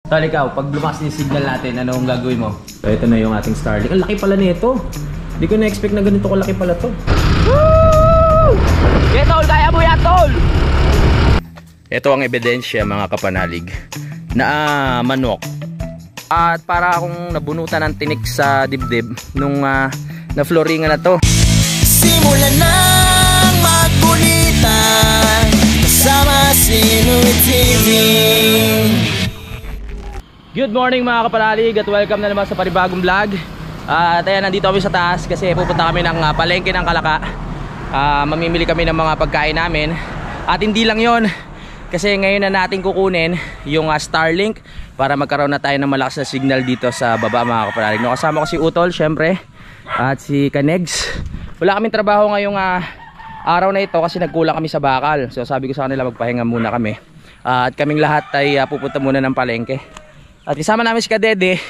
Tol, ikaw, pag lumakas yung signal natin, ano ang gagawin mo? So, ito na yung ating Starlink. Ang laki pala nito. Hindi ko na-expect na ganito kalaki pala to. Woo! Yeah, tol, kaya mo yan, tol! Ito ang ebidensya, mga kapanalig, na manok. At para akong nabunutan ng tinik sa dibdib nung na-flooringan na to. Simulan nang magkulitan kasama si Nuit TV. Good morning mga kapanalig at welcome na naman sa panibagong vlog. At ayan, nandito kami sa taas kasi pupunta kami ng palengke ng Kalaka. Mamimili kami ng mga pagkain namin. At hindi lang yon, kasi ngayon na natin kukunin yung Starlink para magkaroon na tayo ng malakas na signal dito sa baba mga kapanalig. No, kasama ko si Utol syempre at si Kanegs. Wala kaming trabaho ngayong araw na ito kasi nagkulang kami sa bakal. So sabi ko sa kanila magpahinga muna kami. At kaming lahat ay pupunta muna ng palengke. At kasama namin si Kadede.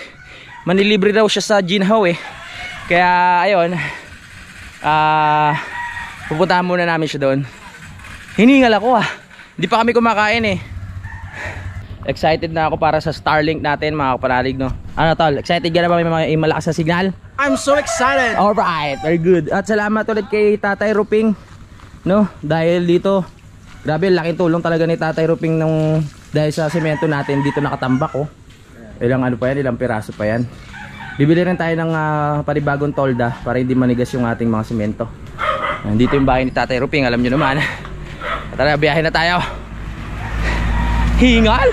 Manilibre daw siya sa Jinhaw eh. Kaya ayun, pupuntahan muna namin siya doon. Hiningal ako hindi pa kami kumakain eh. Excited na ako para sa Starlink natin mga kapanalig, no? Ano tol, excited ka na ba may malakas na signal? I'm so excited. Alright, very good. At salamat ulit kay Tatay Ruping, no? Dahil dito, grabe, laking tulong talaga ni Tatay Ruping nung dahil sa semento natin dito nakatambak oh. Ilang ano pa yan, ilang piraso pa yan. Bibili rin tayo ng panibagong tolda para hindi manigas yung ating mga semento. Dito yung bahay ni Tatay Ruping, alam nyo naman. Tara, biyahe na tayo. Hingal?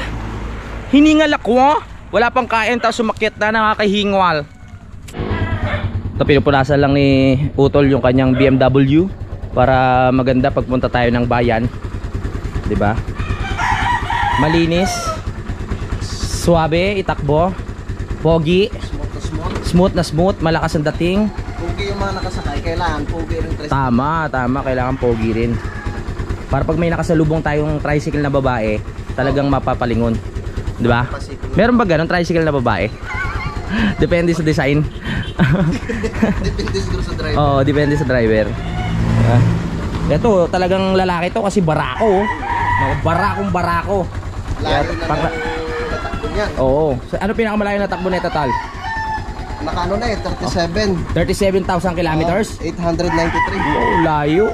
Hiningal ako. Wala pang kain tapos sumakit na, nakakahingal. Ito, pinupunasan lang ni Utol yung kanyang BMW para maganda pagpunta tayo ng bayan. 'Di ba? Malinis, suwabe, itakbo, pogi, smooth na smooth, malakas ang dating. Pogi yung mga nakasakay, kailangan pogi rin. Tama, kailangan pogi rin. Para pag may nakasalubong tayong tricycle na babae, talagang mapapalingon. 'Di ba? Meron ba ganun tricycle na babae? Depende sa design. Depende sa driver. Oo, depende sa driver. Ito, talagang lalaki to kasi barako. Barakong-barako. Layo na natakbo niyan. Oo. So, ano pinakamalayo na takbo nito, tal? Nakano na eh, 37. 37,000 kilometers? 893. Oh, layo.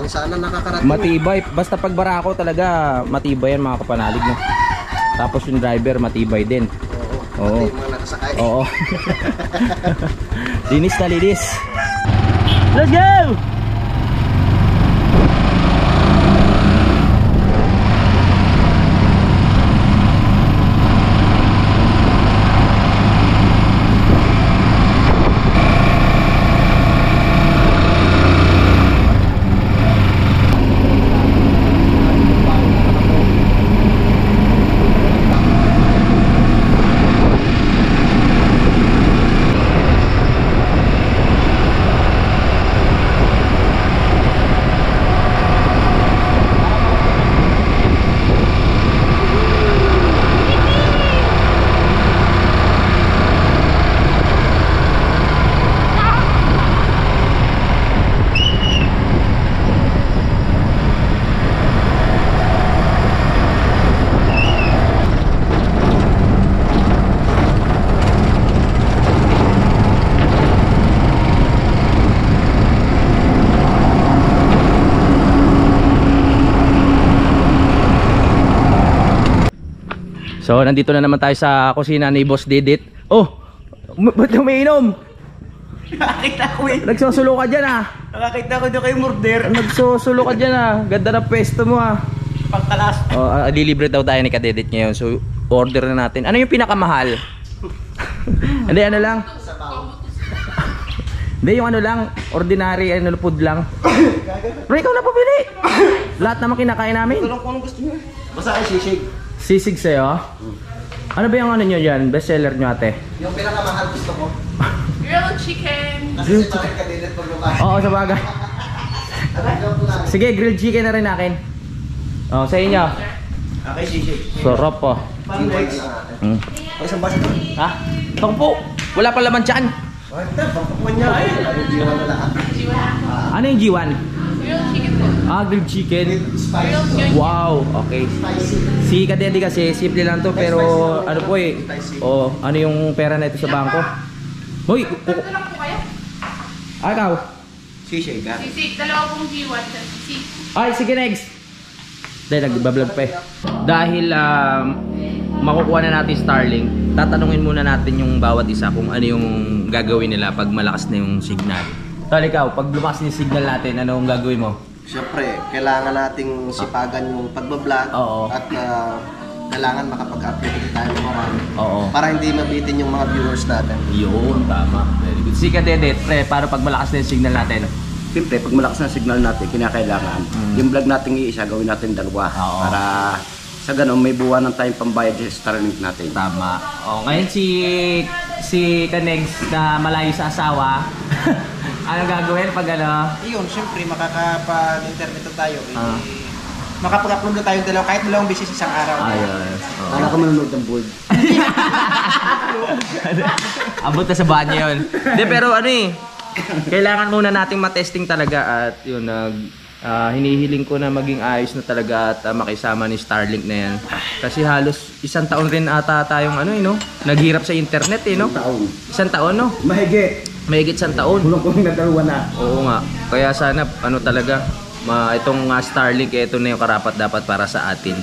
Sana nakakarating. Matibay. Basta pag barako talaga, matibay yan mga kapanalig. No? Tapos yung driver, matibay din. Oo. Pati yung mga nakasakay. Oo. Linis na linis. Let's go! So nandito na naman tayo sa kusina ni Boss Didit. Oh, ba't umiinom? Nakakita ko eh. Nagsusulo ka dyan Nakakita ko doon kayo murder. Nagsusulo ka dyan Ganda ng pwesto mo Pangkalas. Oh, lilibre daw tayo ni Kadedit ngayon. So order na natin. Ano yung pinakamahal? Hindi, ano lang? Hindi, yung ano lang, ordinary food lang. Pero ikaw na pabili. Lahat naman kinakain namin. Tulong ko anong gusto nyo. Basta ay sisig. Sisig sa'yo? Ano ba yung ano nyo dyan? Best seller nyo ate? Yung pinakamahal gusto ko. Grilled chicken. Kasi sa akin kadilit pag lumayan. Oo, sa bagay. Sige, grilled chicken na rin akin. Oh, sa inyo. Okay, sisig. Sarap po. Pandex. Ay, isang baso doon. Ha? Tangpo. Wala pa laman dyan. Ay, bangkok man niya. Ay, G1 na lahat. Ano yung G1? Grilled chicken po. Grilled chicken. Grilled chicken. Wow, okay. Si Kadede kasi, simple lang to pero ano po eh. Oh, ano yung pera na ito sa bangko? Hoy, Tatlo lang po kayo. ikaw. Sisig ka. Sisig, dalawa pong G1 sa sisig. Ay, sige next. Dahil nagbablog pa eh. Dahil makukuha na natin Starlink, tatanungin muna natin yung bawat isa kung ano yung gagawin nila pag malakas na yung signal. Tol, ikaw, pag lumakas na yung signal natin, ano ang gagawin mo? Siyempre, kailangan nating sipagan yung pagbablog. Oo. At kailangan makapag-upload tayo ng marami. Oo. Para hindi mabitin yung mga viewers natin. Yun, tama. Very good. Si Kadede, pre, para pag malakas na yung signal natin. Siyempre, pag malakas na signal natin, kinakailangan, yung vlog natin iisa, gawin natin dalawa. Oo. Para sa ganun, may buwan ng tayong pambayad sa Starlink natin. Tama. O, ngayon si Kanegs na malayo sa asawa, anong gagawin pag ano? Yun, siyempre makakapag-internet tayo. Makapag-upload na tayo dalawa, kahit dalawang beses isang araw. Ayun. Para ka manonood ng board. Abot na sa banyo yun. Hindi, pero ano eh, kailangan muna nating matesting talaga at yun, hinihiling ko na maging ayos na talaga at makisama ni Starlink na yan. Kasi halos isang taon rin ata tayong ano eh, no? Naghirap sa internet eh, no? Isang taon, no? Mahigit. Mahigit isang taon. Kulong-kulong na dalawa na. Oo nga. Kaya sana, ano talaga, itong Starlink, ito na yung karapat dapat para sa atin.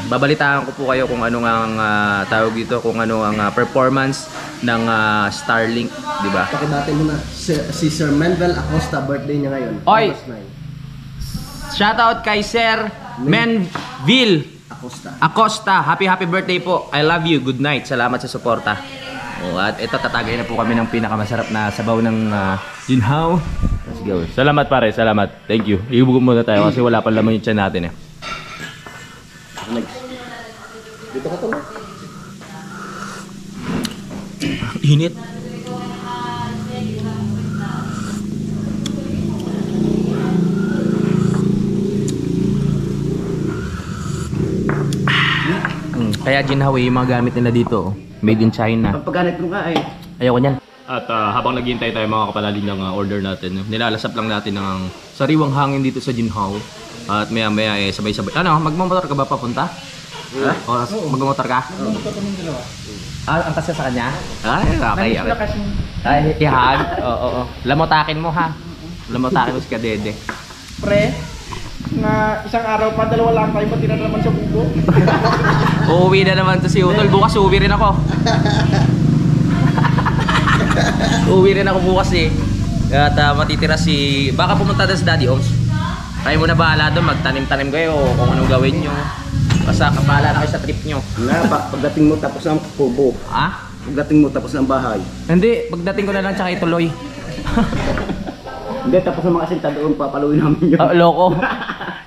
Babalitaan ko po kayo kung ano ang tawag dito, kung ano ang performance ng Starlink, di ba? Pakibate mo na si Sir Menvel Acosta, birthday niya ngayon. Oy! August 9. Shoutout kay Sir Menville Acosta. Happy birthday po. I love you. Good night. Salamat sa suporta. At ito, tatagay na po kami ng pinakamasarap na sabaw ng Jinhaw. Let's go. Salamat pare, salamat. Thank you. Iubog muna tayo kasi wala pa laman yung tiyan natin eh. Dito ka to. Init. Kaya Jinhaw yung mga gamit nila dito. Made in China. Pagpaganit mo ka eh. Ayoko niyan. At habang naghihintay tayo mga kapalalim ng order natin, nilalasap lang natin ng sariwang hangin dito sa Jinhaw. At maya maya sabay-sabay. Ano, magmamotor ka ba papunta? Ha? O, magmamotor ka? Ang kasi sa kanya? Ay, okay. Ay, ihag. Oo. Lamotakin mo ha. Lamotakin mo si Kadede. Pre, na isang araw pa, dalawa lang tayo, matira naman sa bubo. Uuwi na naman to si Utol. Bukas uuwi rin ako. Uuwi rin ako bukas eh. At matitira si... Baka pumunta doon sa Daddy Oms. Kayo muna bahala doon. Magtanim-tanim kayo kung anong gawin nyo. Basta bahala na kayo sa trip nyo. Pagdating mo tapos ng kubo. Ha? Pagdating mo tapos ng bahay. Hindi. Pagdating ko na lang tsaka ituloy. Hindi, tapos ng mga asinta doon, papaluin namin yun. Loko.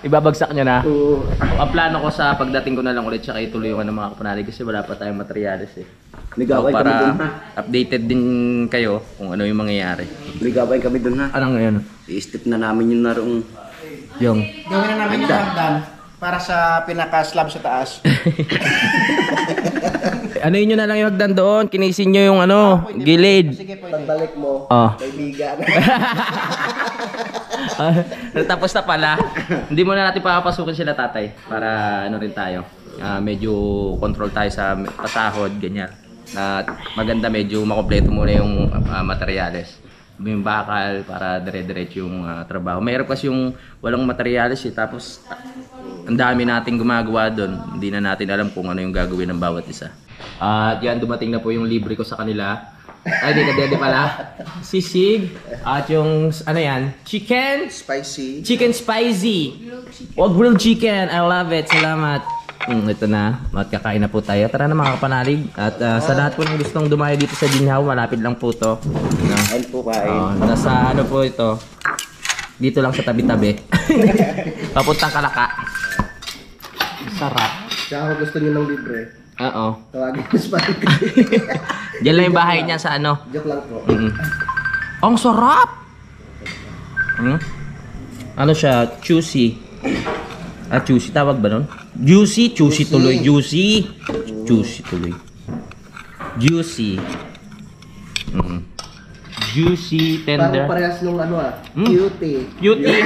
Ibabagsak nyo na. So, Ang plano ko sa pagdating ko na lang ulit tsaka ituloy yung mga kapanali kasi wala pa tayong materyales eh. ligaway So, kami para doon ha. updated din kayo kung ano yung mangyayari. Ligaway kami doon ha. Anong ngayon? I-step na namin yung naroong... Yung Gawin na namin yung hagdan para sa pinaka-slab sa taas. ano yun nyo na lang yung hagdan doon? Kinisin nyo yung ano, gilid. Sige po. Pagbalik mo, kaibigan. Tapos na pala. Hindi mo na natin papapasukin sila tatay. Para ano rin tayo. Medyo control tayo sa pasahod, ganyan. At maganda medyo makompleto muna yung materyales. Yung bakal para dire-diretso yung trabaho. Mahirap kasi yung walang materyales eh. Tapos ang dami nating gumagawa doon. Hindi na natin alam kung ano yung gagawin ng bawat isa. At yan, dumating na po yung libre ko sa kanila. Ay, di Kadede pala. Sisig. At yung, ano yan? Chicken Spicy. spicy. O, grilled chicken. I love it. Salamat. Ito na. Magkakain na po tayo. Tara na mga kapanalig. At sa lahat po ng gustong dumayo dito sa Jinhaw, malapit lang po to. No? Kain po kain. Nasa ano po ito. Dito lang sa tabi-tabi. Papuntang Kalaka. Sarap. Tsaka kung gusto niyo ng libre, Oo. tawagin mo Spike. Diyan lang yung bahay niya sa ano. Joke lang po. Ang sarap! Ano siya? Juicy. Juicy tawag ba nun? Juicy tuloy. Juicy tuloy. Juicy. juicy, Parang tender. parehas nung ano cutie. Cutie.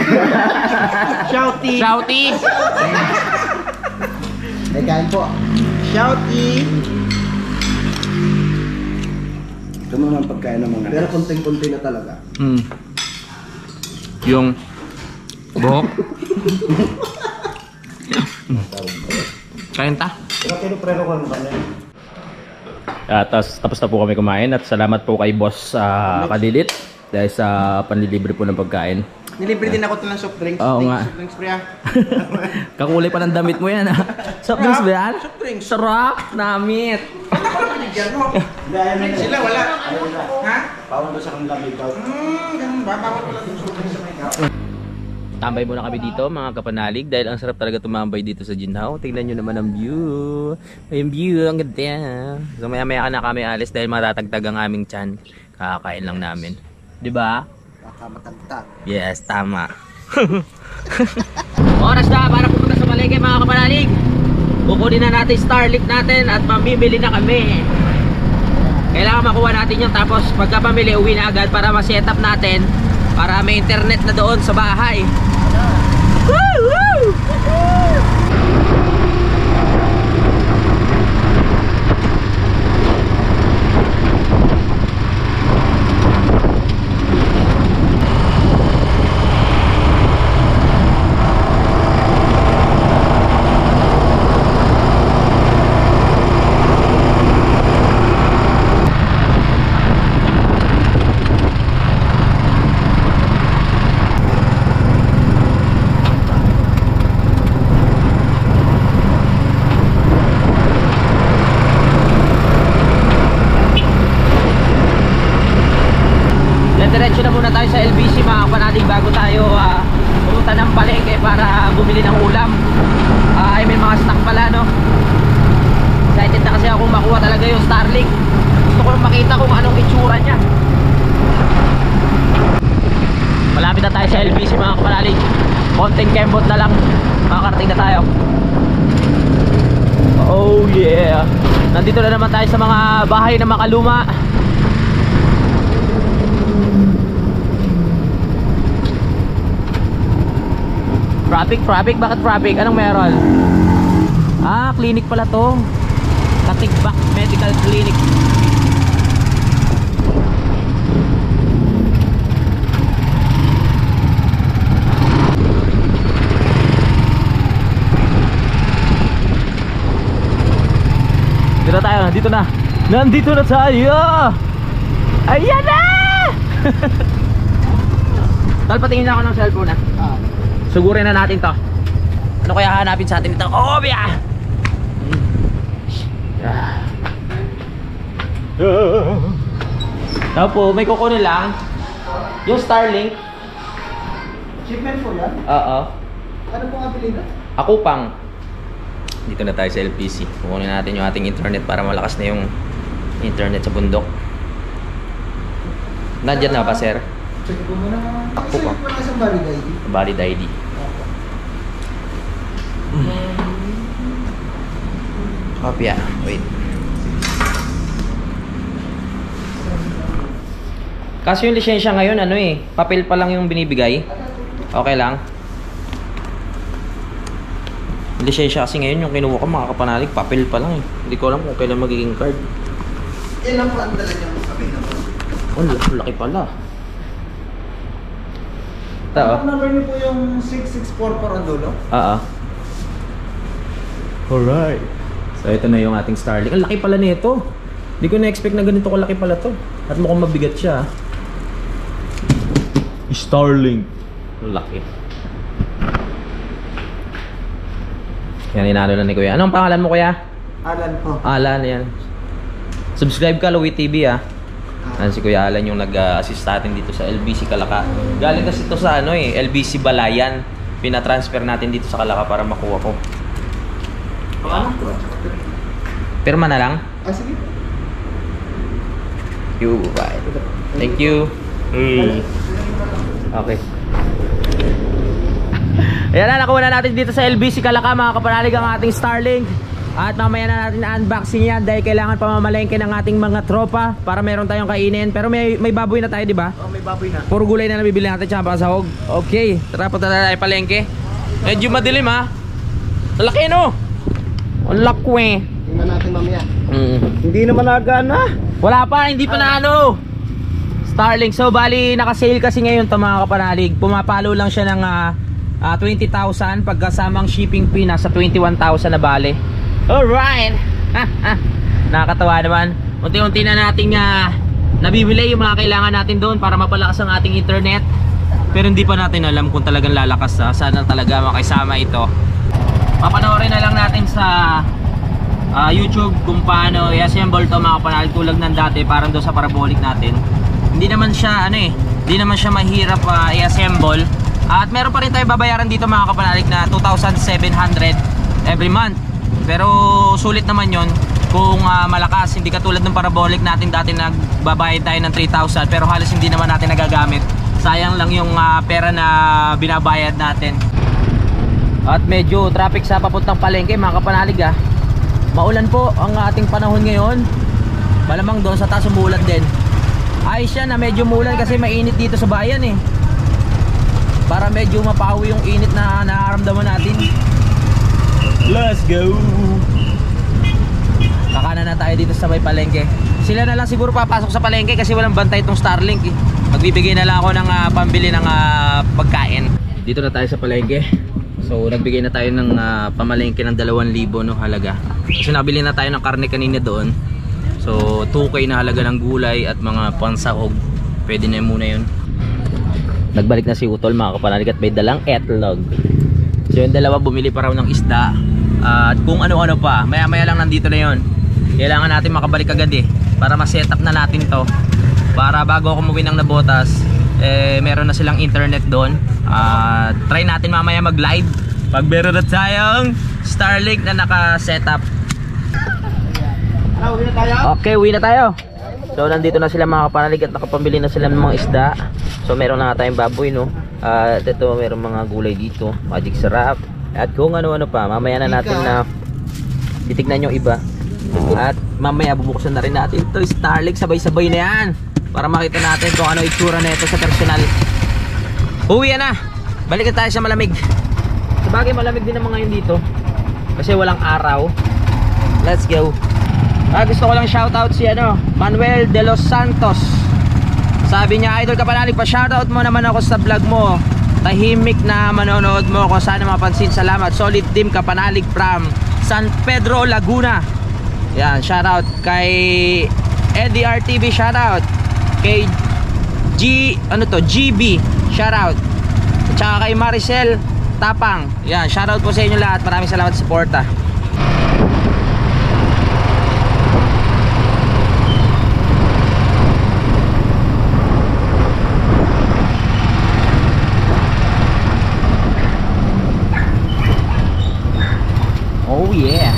Shouty! Shouty. May kain po. Shouty! Ito naman pagkain ng mga Pero konting-konti na talaga. Yung buhok. Kain ta. Pero kinuprero ko naman eh. Tapos na po kami kumain at salamat po kay Boss Kadilit dahil sa panlilibre po ng pagkain. Nilibre din ako ito ng soft drinks. Oo nga. Soft drinks, pre. Kakulay pa ng damit mo yan ha. Soft drinks ba yan? Soft drinks. Sarap! Namit! Ba't ako naman bigyan mo? Sila wala. Ha? Pawon doon sa kanila may ikaw. Ganun ba? Bawal wala yung soft drinks sa may ikaw. Tambay muna kami dito mga kapanalig dahil ang sarap talaga tumambay dito sa Jinhao. Tingnan nyo naman ang view. Yung view, ang ganda. So maya maya ka na kami alis dahil matatagtag ang aming tiyan. Kakakain lang namin. Diba? Baka matagtag. Yes, tama. Oras na para pumunta sa palengke mga kapanalig. Kukunin na natin Starlink natin at mamimili na kami. Kailangan makuha natin yun tapos pagka pamili uwi na agad para ma-set up natin para may internet na doon sa bahay. Woo! Woo! Diretso na muna tayo sa LBC mga kapanalig bago tayo pumunta ng palengke para bumili ng ulam. Ay may mga stock pala no. Excited na kasi akong makuha talaga yung Starlink. Gusto ko makita kung anong itsura niya. Malapit na tayo sa LBC mga kapanalig. Konting kembot na lang, makakarating na tayo. Oh yeah. Nandito na naman tayo sa mga bahay na makaluma. Traffic? Bakit traffic? Anong meron? Ah, clinic pala to. Katigbak Medical Clinic. Dito na tayo, nandito na tayo. Ayan na! Tal, patingin na ako ng cellphone Sugurin na natin to. Ano kaya hanapin sa atin ito? Oh, biya! Tapos, may kukunin lang. Yung Starlink. Shipment po yan? Oo. Ano po nga bilhin na? Ako pang. Dito na tayo sa LPC. Kukunin natin yung ating internet para malakas na yung internet sa bundok. Nandyan na pa, sir? Check po muna. Ako pa. Check po na sa valid ID. Valid ID. Kopya. Wait. Kasi yung lisensya ngayon, ano papel pa lang yung binibigay. Okay lang. Yung lisensya kasi ngayon, yung kinuha ko mga kapanalig, papel pa lang Hindi ko alam kung kailan magiging card. Ilan po ang dala niyang papel na po? Oh, laki pala. Tao. Ang number niyo po yung 6644 ang dulo? Oo. Alright. So ito na yung ating Starlink. Ang laki pala nito. Hindi ko na-expect na ganito kalaki pala to. At mukhang mabigat siya. Starlink. Laki. Yan, inalo na ni Kuya. Anong pangalan mo, Kuya? Alan po. Alan, yan. Subscribe ka, Louie TV, Yan si Kuya Alan yung nag-assist natin dito sa LBC Kalaka. Galing kasi ito sa LBC Balayan. Pina-transfer natin dito sa Kalaka para makuha ko. Ano po? Pirma na lang. Sige. You, right. Thank you. Okay. Ayan na, nakuha na natin dito sa LBC Kalaka mga kapanalig ang ating Starlink. At mamaya na natin unboxing yan dahil kailangan pamamalengke ng ating mga tropa para meron tayong kainin. Pero may baboy na tayo, di ba? Oh, may baboy na. Puro gulay na nabibili natin tsaka pasahog. Okay, tara punta na tayo palengke. Medyo madilim ha. Ang laki no? Ang laki. Tingnan natin mamaya. Hindi naman nagana. Wala pa, hindi pa na ano. Starlink. So bali naka-sale kasi ngayon to mga kapanalig. Pumapalo lang siya ng 20,000 pagkasamang shipping fee nasa 21,000 na bale. Alright. Nakakatawa naman. Unti-unti na nating nabibili yung mga kailangan natin doon para mapalakas ang ating internet. Pero hindi pa natin alam kung talagang lalakas sana talaga makisama ito. Papanoorin na lang natin sa YouTube kung paano i-assemble to mga kapanalig tulad ng dati parang doon sa parabolic natin. Hindi naman siya hindi naman siya mahirap i-assemble. At meron pa rin tayo babayaran dito mga kapanalig na 2,700 every month. Pero sulit naman yon kung malakas, hindi katulad ng parabolic natin dati nagbabayad tayo ng 3,000 pero halos hindi naman natin nagagamit. Sayang lang yung pera na binabayad natin. At medyo traffic sa papuntang palengke mga kapanalig Maulan po ang ating panahon ngayon. Malamang doon sa taas umulan din. Ayos yan na medyo muulan kasi mainit dito sa bayan para medyo mapawi yung init na nararamdaman natin. Let's go! Kakanan na tayo dito sa may palengke. Sila na lang siguro papasok sa palengke kasi walang bantay itong Starlink Magbibigay na lang ako ng pambili ng pagkain. Dito na tayo sa palengke. So nagbigay na tayo ng pamalengke ng 2,000 no, halaga. Kasi nabili na tayo ng karne kanina doon. So 2K na halaga ng gulay at mga pansahog. Pwede na muna yun. Nagbalik na si Utol mga kapanalig at may dalang etlog. So yung dalawa bumili pa raw ng isda. At kung ano-ano pa. Maya-maya lang nandito na yun. Kailangan natin makabalik agad para ma-set up na natin to. Para bago ako umuwi ng Nabotas, meron na silang internet doon. Try natin mamaya mag-live pag meron na tayong Starlink na naka-setup. Uwi na tayo? Okay, uwi na tayo. So nandito na sila mga kapanalig at nakapambili na sila ng mga isda. So meron na tayong baboy no. At ito meron mga gulay dito, magic sarap. At kung ano-ano pa, mamaya na natin na titignan yung iba. At mamaya bubuksan na rin natin ito Starlink, sabay-sabay na yan para makita natin kung ano itsura na ito sa personal. Uwi na. Balikan tayo sa malamig. Sabagay malamig din naman ngayon dito kasi walang araw. Let's go. Gusto ko lang shoutout si Manuel de los Santos. Sabi niya, idol kapanalig, pa shoutout mo naman ako sa vlog mo. Tahimik na manonood mo ako, sana mapansin. Salamat. Solid team kapanalig from San Pedro, Laguna. Yan, shoutout kay EDR TV, shoutout kay GB, shoutout. At saka kay Maricel Tapang. Yan, shoutout po sa inyo lahat. Maraming salamat sa suporta. Oh yeah.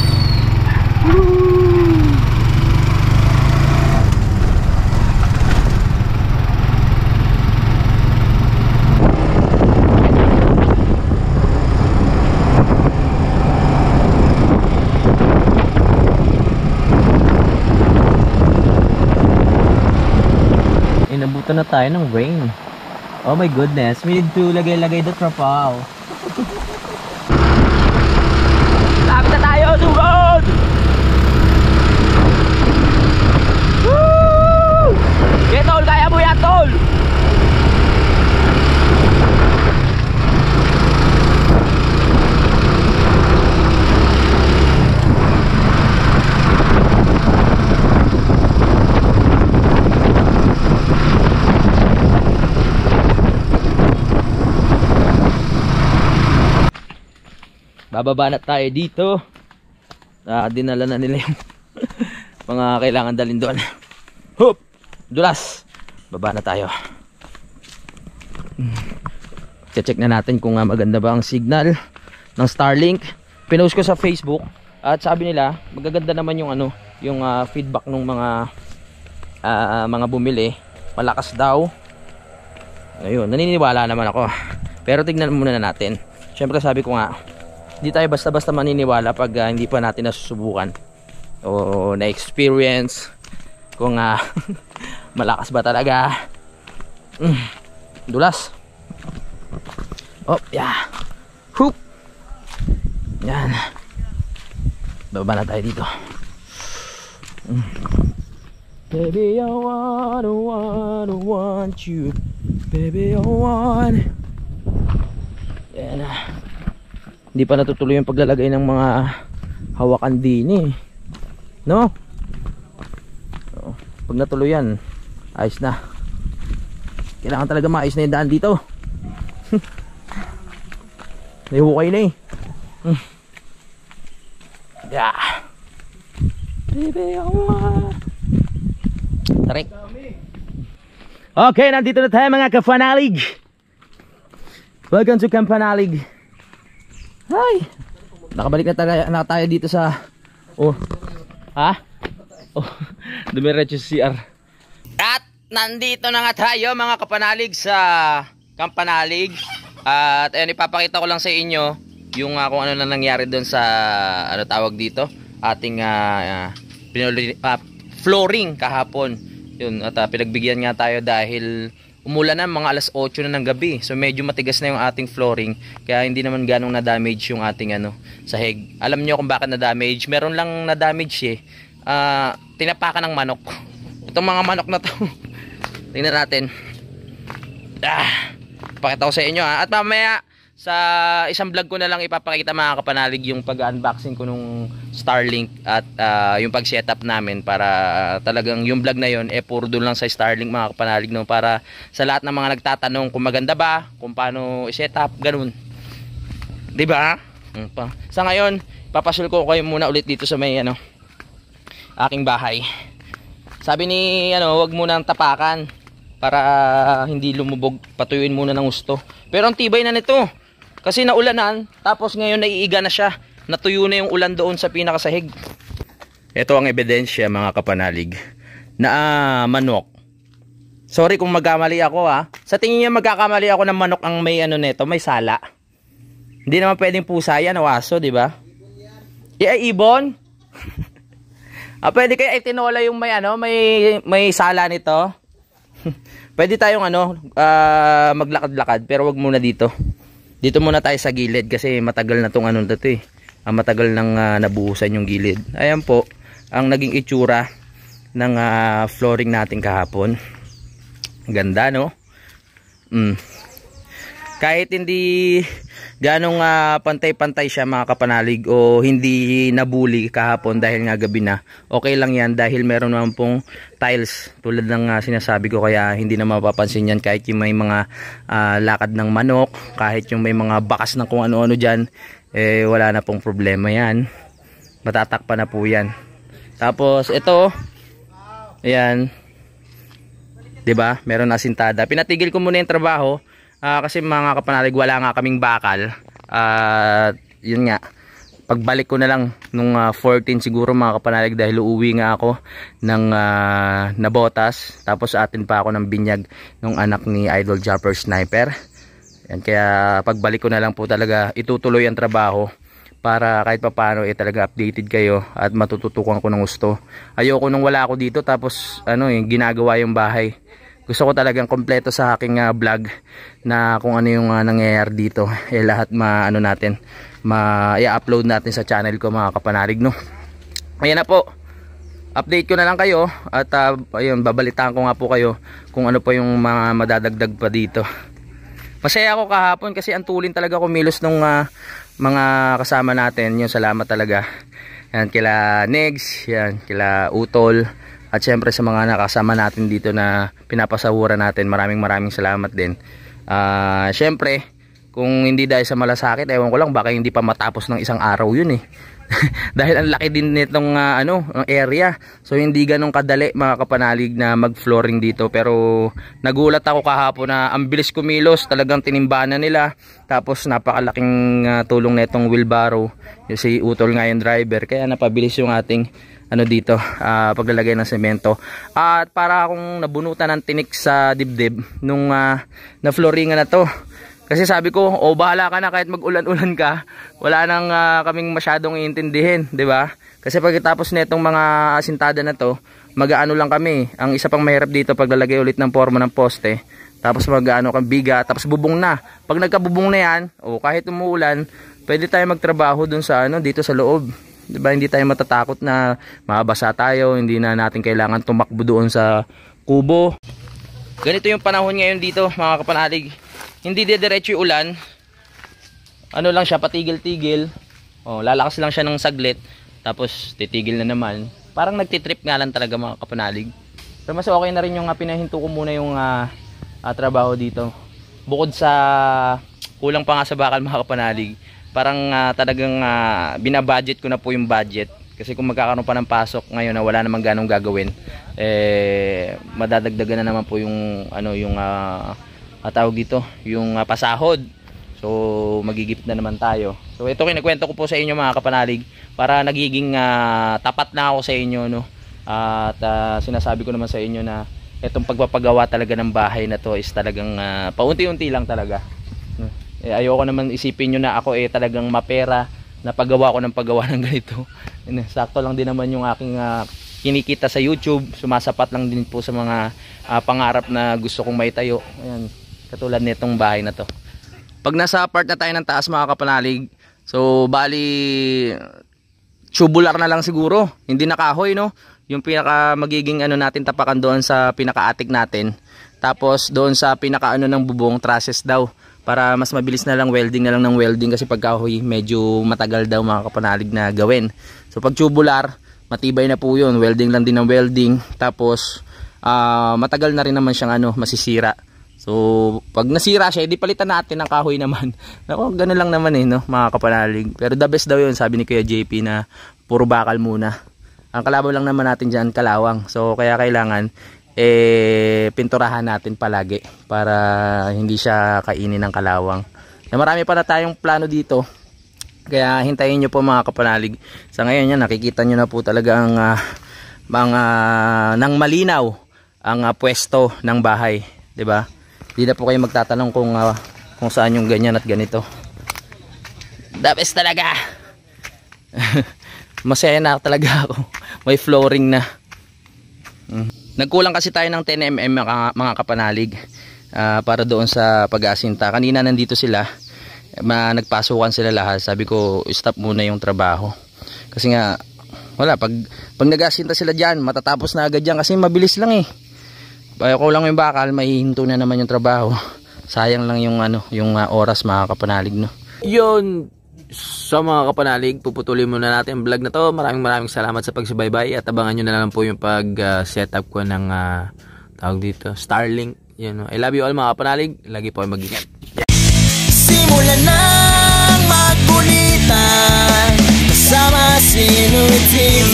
Inabutan na tayo ng rain. Oh my goodness, we need to lagay-lagay the tropaw. Lapit na tayo, sugod! Woo! Okay, tol, kaya mo yan, tol! Bababa na tayo dito. Dinala na nila yung mga kailangan dalhin doon. Hop! Dulas! Baba na tayo. Check na natin kung maganda ba ang signal ng Starlink. Pinost ko sa Facebook at sabi nila magaganda naman yung yung feedback ng mga bumili. Malakas daw. Ayun, naniniwala naman ako. Pero tignan muna natin. Syempre sabi ko nga Hindi tayo basta-basta maniniwala pag hindi pa natin nasusubukan o na-experience kung malakas ba talaga. Dulas. Oh, yeah. Hoop. Yan. Baba na tayo dito. Baby, I want you. Baby, I want. Yan. Hindi pa natutuloy yung paglalagay ng mga hawakan din no? So, pag natuloy yan, ayos na. Kailangan talaga maayos na yung daan dito. Nahihukay na yeah. Baby, I want. Tarik. Okay, nandito na tayo mga kapanalig. Welcome to Kampanalig. Hi. Nakabalik na tayo dito sa dumiretso sa CR. At nandito na nga tayo mga kapanalig sa Kampanalig. At ayun, ipapakita ko lang sa inyo yung kung ano na nangyari doon sa tawag dito, ating flooring kahapon. Yun, at pinagbigyan nga tayo dahil umulan na mga alas 8 na ng gabi. So medyo matigas na yung ating flooring. Kaya hindi naman ganong na-damage yung ating sahig. Alam niyo kung bakit na-damage? Meron lang na-damage tinapakan ng manok. Itong mga manok na to. Tingnan natin. Pakita ko sa inyo At mamaya sa isang vlog ko na lang ipapakita mga kapanalig yung pag-unboxing ko nung Starlink at yung pag-setup namin para talagang yung vlog na yon puro doon lang sa Starlink mga kapanalig no, para sa lahat ng mga nagtatanong kung maganda ba, kung paano i-setup, ganun. 'Di ba? Sa ngayon, papasyal ko kayo muna ulit dito sa may aking bahay. Sabi ni wag muna ang tapakan para hindi lumubog, patuyuin muna ng gusto. Pero ang tibay na nito. Kasi naulanan, tapos ngayon naiiga na siya. Natuyo na yung ulan doon sa pinakasahig. Ito ang ebidensya mga kapanalig na manok. Sorry kung magkamali ako Sa tingin niya magkakamali ako ng manok ang may neto, may sala. Hindi naman pwedeng pusa yan o aso, di ba? Ibon? Pwede kayo itinola yung may sala nito. Pwede tayong maglakad-lakad pero wag muna dito. Dito muna tayo sa gilid kasi matagal na tong matagal nang nabuhusan yung gilid. Ayan po ang naging itsura ng flooring natin kahapon. Ganda no? Kahit hindi ganong pantay-pantay siya mga kapanalig o hindi nabuli kahapon dahil nga gabi na, okay lang yan dahil meron naman pong tiles tulad ng sinasabi ko, kaya hindi na mapapansin yan kahit yung may mga lakad ng manok, kahit yung may mga bakas ng kung ano-ano dyan, wala na pong problema yan, matatakpan na po yan. Tapos ito, ayan, diba, meron na sintada. Pinatigil ko muna yung trabaho kasi mga kapanalig wala nga kaming bakal. Yun nga, pagbalik ko na lang nung 14 siguro mga kapanalig dahil uuwi nga ako ng Nabotas, tapos atin pa ako ng binyag nung anak ni Idol Jumper Sniper. Yan, kaya pagbalik ko na lang po talaga itutuloy ang trabaho para kahit papaano talaga updated kayo at matututukan ko ng gusto. Ayoko nung wala ako dito tapos ginagawa yung bahay. Gusto ko talagang kompleto sa aking vlog na kung ano yung nangyayari dito. Lahat natin, i-upload natin sa channel ko mga kapanalig no. Ayan na po. Update ko na lang kayo at ayun, babalitaan ko nga po kayo kung ano pa yung mga madadagdag pa dito. Masaya ako kahapon kasi ang tulin talaga kumilos nung mga kasama natin. Yung salamat talaga. Yan kila Negs, yan kila Utol. At syempre sa mga nakasama natin dito na pinapasahuran natin, maraming salamat din. Syempre, kung hindi dahil sa malasakit, ewan ko lang, baka hindi pa matapos ng isang araw yun Dahil ang laki din nitong area. So hindi ganun kadali mga kapanalig na mag-flooring dito. Pero nagulat ako kahapon na ang bilis kumilos, talagang tinimbahan na nila. Tapos napakalaking tulong nitong wheelbarrow. Yung si Utol nga yung driver, kaya napabilis yung ating dito, paglalagay ng semento. At para akong nabunutan ng tinik sa dibdib nung na-flooringan na to. Kasi sabi ko, bahala ka na kahit mag-ulan-ulan ka. Wala nang kaming masyadong iintindihin, 'di ba? Kasi pagkatapos nitong mga asintada na to, mag-aano lang kami. Ang isa pang mahirap dito paglalagay ulit ng forma ng poste. Tapos mag-aano kang biga, tapos bubong na. Pag nagkabubong na 'yan, kahit umuulan, pwede tayo magtrabaho dun sa dito sa loob. 'Di ba? Hindi tayo matatakot na mabasa tayo, hindi na natin kailangan tumakbo doon sa kubo. Ganito yung panahon ngayon dito, mga kapanalig. Hindi diretso yung ulan. Ano lang siya, patigil-tigil. Lalakas lang siya ng saglit. Tapos titigil na naman. Parang nagtitrip nga lang talaga, mga kapanalig. Pero mas okay na rin yung pinahinto ko muna yung trabaho dito. Bukod sa kulang pa nga sa bakal, mga kapanalig. Parang talagang binabudget ko na po yung budget. Kasi kung magkakaroon pa ng pasok ngayon na wala namang ganong gagawin, madadagdagan na naman po yung tawag dito, yung pasahod. So magigip na naman tayo. So ito kinukwento ko po sa inyo, mga kapanalig, para nagiging tapat na ako sa inyo, no? At sinasabi ko naman sa inyo na itong pagpapagawa talaga ng bahay na to is talagang paunti-unti lang talaga. Ayoko naman isipin nyo na ako talagang mapera na paggawa ko ng paggawa ng ganito. Sakto lang din naman yung aking kinikita sa YouTube. Sumasapat lang din po sa mga pangarap na gusto kong maitayo. Ayan, katulad nitong bahay na to. Pag nasa part na tayo ng taas, mga kapanalig, so bali tubular na lang siguro, hindi na kahoy, no? Yung pinaka magiging natin tapakan doon sa pinaka-attic natin. Tapos doon sa pinaka ng bubong, trusses daw, para mas mabilis na lang welding na lang ng welding, kasi pag kahoy medyo matagal daw, mga kapanalig, na gawin. So pag tubular, matibay na po yun, welding lang din ng welding. Tapos matagal na rin naman siyang masisira. So pag nasira siya, edi palitan natin ng kahoy naman. Nako, ganoon lang naman no, mga kapanalig. Pero the best daw yun, sabi ni Kuya JP, na puro bakal muna. Ang kalabaw lang naman natin dyan, kalawang. So kaya kailangan pinturahan natin palagi para hindi siya kainin ng kalawang. Marami pa na tayong plano dito, kaya hintayin nyo po, mga kapanalig. Sa ngayon yan, nakikita nyo na po talaga ang nang malinaw ang pwesto ng bahay, 'di ba? Hindi na po kayo magtatanong kung saan yung ganyan at ganito. The best talaga. Masaya na talaga ako. May flooring na. Nagkulang kasi tayo ng 10 mm, mga kapanalig, para doon sa pag-aasinta. Kanina nandito sila, nagpasukan sila lahat. Sabi ko, stop muna yung trabaho. Kasi nga, wala, pag nag-aasinta sila dyan, matatapos na agad dyan. Kasi mabilis lang Kaya ko lang yung bakal, mahihinto na naman yung trabaho. Sayang lang yung oras, mga kapanalig, no? Yun. So mga kapanalig, puputulin muna natin ang vlog na to. Maraming salamat sa pagsubaybay, at abangan nyo na lang po yung pag setup ko ng tawag dito, Starlink. Yan, I love you all, mga kapanalig. Lagi po ay mag-ingat. Simulan ng magbulitan kasama si Nuit TV.